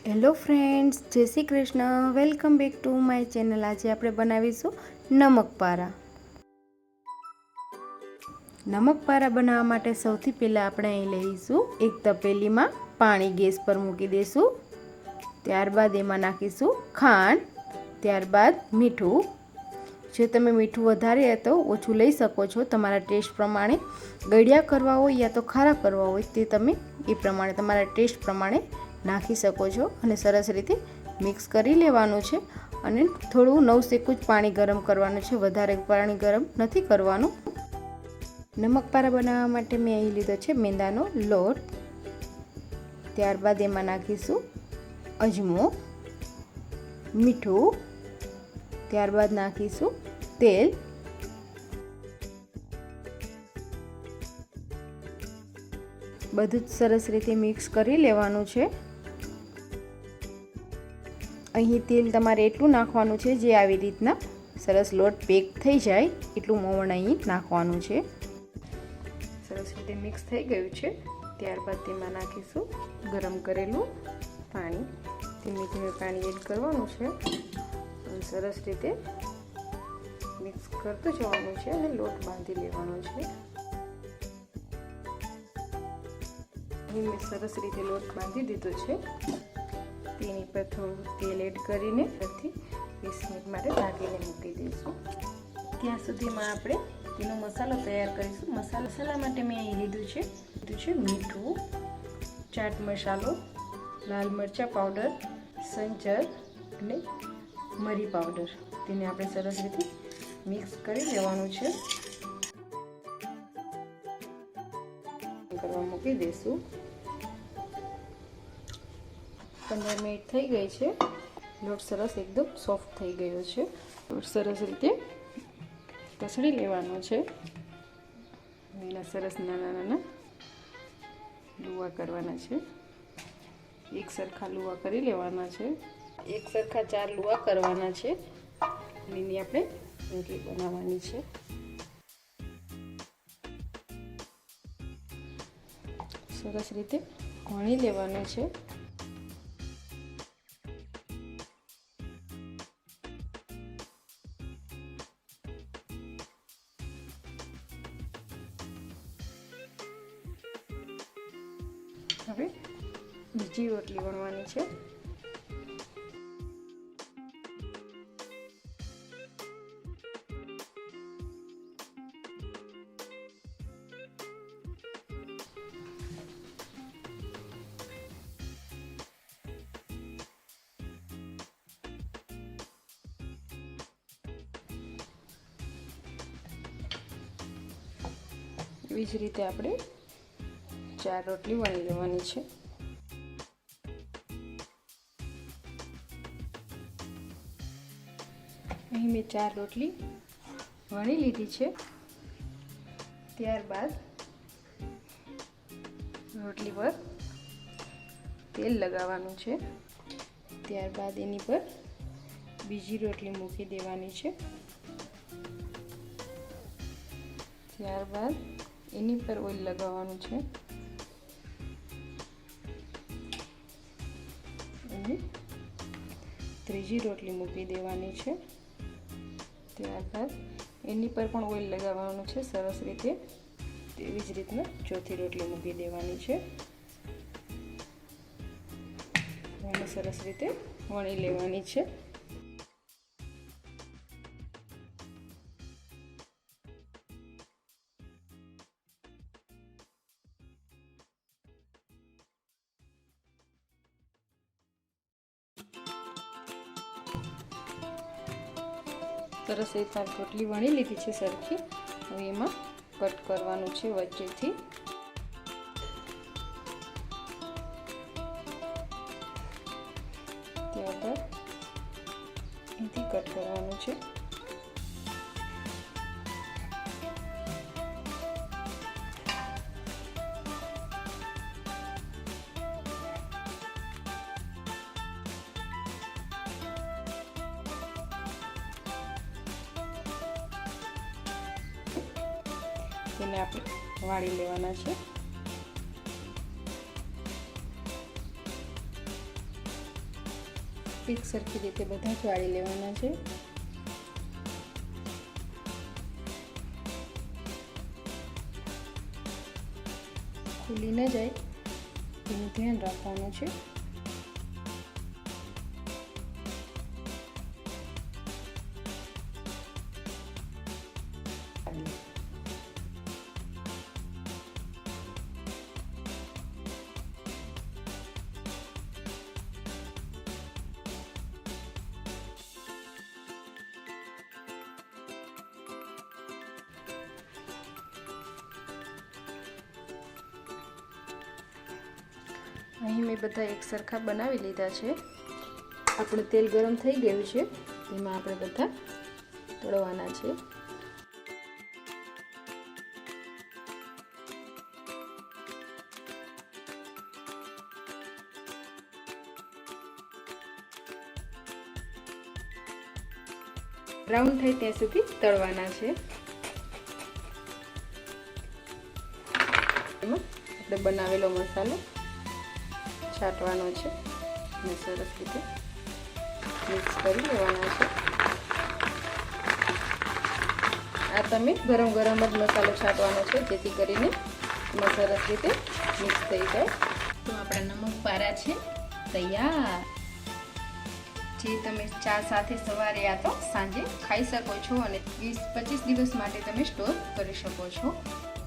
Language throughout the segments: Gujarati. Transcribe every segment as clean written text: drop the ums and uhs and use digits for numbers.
હેલો ફ્રેન્ડ્સ, જય Shri Krishna. Welcome back to my channel. આજે આપણે બનાવીશું નમકપારા. નમકપારા બનાવવા માટે સૌથી પહેલાં આપણે અહીં લઈશું એક તપેલીમાં પાણી ગેસ પર મૂકી દઈશું. ત્યારબાદ એમાં નાખીશું ખાંડ, ત્યારબાદ મીઠું. જો તમે મીઠું વધારે યા તો ઓછું લઈ શકો છો, તમારા ટેસ્ટ પ્રમાણે. ગળ્યા કરવા હોય યા તો ખારા કરવા હોય તે તમે એ પ્રમાણે તમારા ટેસ્ટ પ્રમાણે નાખી શકો છો. અને સરસ રીતે મિક્સ કરી લેવાનું છે. અને થોડું નવસેકું જ પાણી ગરમ કરવાનું છે, વધારે પાણી ગરમ નથી કરવાનું. નમકપારા બનાવવા માટે મેં અહીં લીધો છે મેંદાનો લોટ. ત્યારબાદ એમાં નાખીશું અજમો, મીઠું, ત્યારબાદ નાખીશું તેલ. બધું જ સરસ રીતે મિક્સ કરી લેવાનું છે. અહીં તેલ તમારે એટલું નાખવાનું છે જે આવી રીતના સરસ લોટ પેક થઈ જાય એટલું મોવણ અહીં નાખવાનું છે. સરસ રીતે મિક્સ થઈ ગયું છે. ત્યારબાદ તેમાં નાખીશું ગરમ કરેલું પાણી. ધીમે ધીમે પાણી એડ કરવાનું છે અને સરસ રીતે મિક્સ કરતું જવાનું છે અને લોટ બાંધી લેવાનો છે. અહીં મેં સરસ રીતે લોટ બાંધી દીધો છે. તેની પર થોડું તેલ એડ કરીને 20 મિનિટ માટે ઢાંકીને મૂકી દઈશું. ત્યાં સુધીમાં આપણે તેનો મસાલો તૈયાર કરીશું. મસાલા માટે મેં અહીં લીધું છે મીઠું, ચાટ મસાલો, લાલ મરચાં પાવડર, સંચર અને મરી પાવડર. તેને આપણે સરસ રીતે મિક્સ કરી લેવાનું છે. કરવા મૂકી દઈશું. 15 મિનિટ થઈ ગઈ છે. લોટ સરસ એકદમ સોફ્ટ થઈ ગયો છે. લોટ સરસ રીતે કસડી લેવાનો છે. એના સરસ નાના નાના લુવા કરવાના છે. એક સરખા લુવા કરી લેવાના છે. એક સરખા 4 લુવા કરવાના છે. એની આપણે રોટલી બનાવવાની છે. સરસ રીતે વણી લેવાનું છે. હવે બીજી રોટલી વણવાની છે. એવી જ રીતે આપણે 4 રોટલી વણી લેવાની છે. અહીં મેં 4 રોટલી વણી લીધી છે. ત્યારબાદ રોટલી પર તેલ લગાવવાનું છે. ત્યારબાદ એની પર બીજી રોટલી મૂકી દેવાની છે. ત્યારબાદ એની પર ઓઇલ લગાવવાનું છે. અને ત્રીજી રોટલી મૂકી દેવાની છે. ત્યારબાદ એની પર પણ ઓઇલ લગાવવાનું છે સરસ રીતે. તેવી જ રીતના ચોથી રોટલી મૂકી દેવાની છે. એને સરસ રીતે વણી લેવાની છે. સરસ રીતે રોટલી વણી લીધી છે સરખી. હવે એમાં કટ કરવાનું છે વચ્ચેથી. ત્યારબાદ અહીંથી કટ કરવાનું છે. તેને આપણે વાળી લેવાના છે. એક સરખી રીતે બધા જ વાળી લેવાના છે. ખુલી ન જાય એનું ધ્યાન રાખવાનું છે. અહીં મેં બધા એક સરખા બનાવી લીધા છે. આપણું તેલ ગરમ થઈ ગયું છે. એમાં આપણે બધા તળવાના છે. બ્રાઉન થાય ત્યાં સુધી તળવાના છે. એમાં આપણે બનાવેલો મસાલો છાંટવાનો છે અને સરસ રીતે મિક્સ કરી લેવાના છે. આ તમે ગરમ ગરમ જ મસાલો છાંટવાનો છે જેથી કરીને સરસ રીતે મિક્સ થઈ જાય. તો આપણા નમક પારા છે તૈયાર, જે તમે ચા સાથે સવારે યા તો સાંજે ખાઈ શકો છો અને 20-25 દિવસ માટે તમે સ્ટોર કરી શકો છો.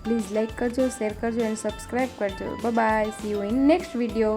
પ્લીઝ લાઈક કરજો, શેર કરજો અને સબસ્ક્રાઈબ કરજો. Bye bye. C you in next video.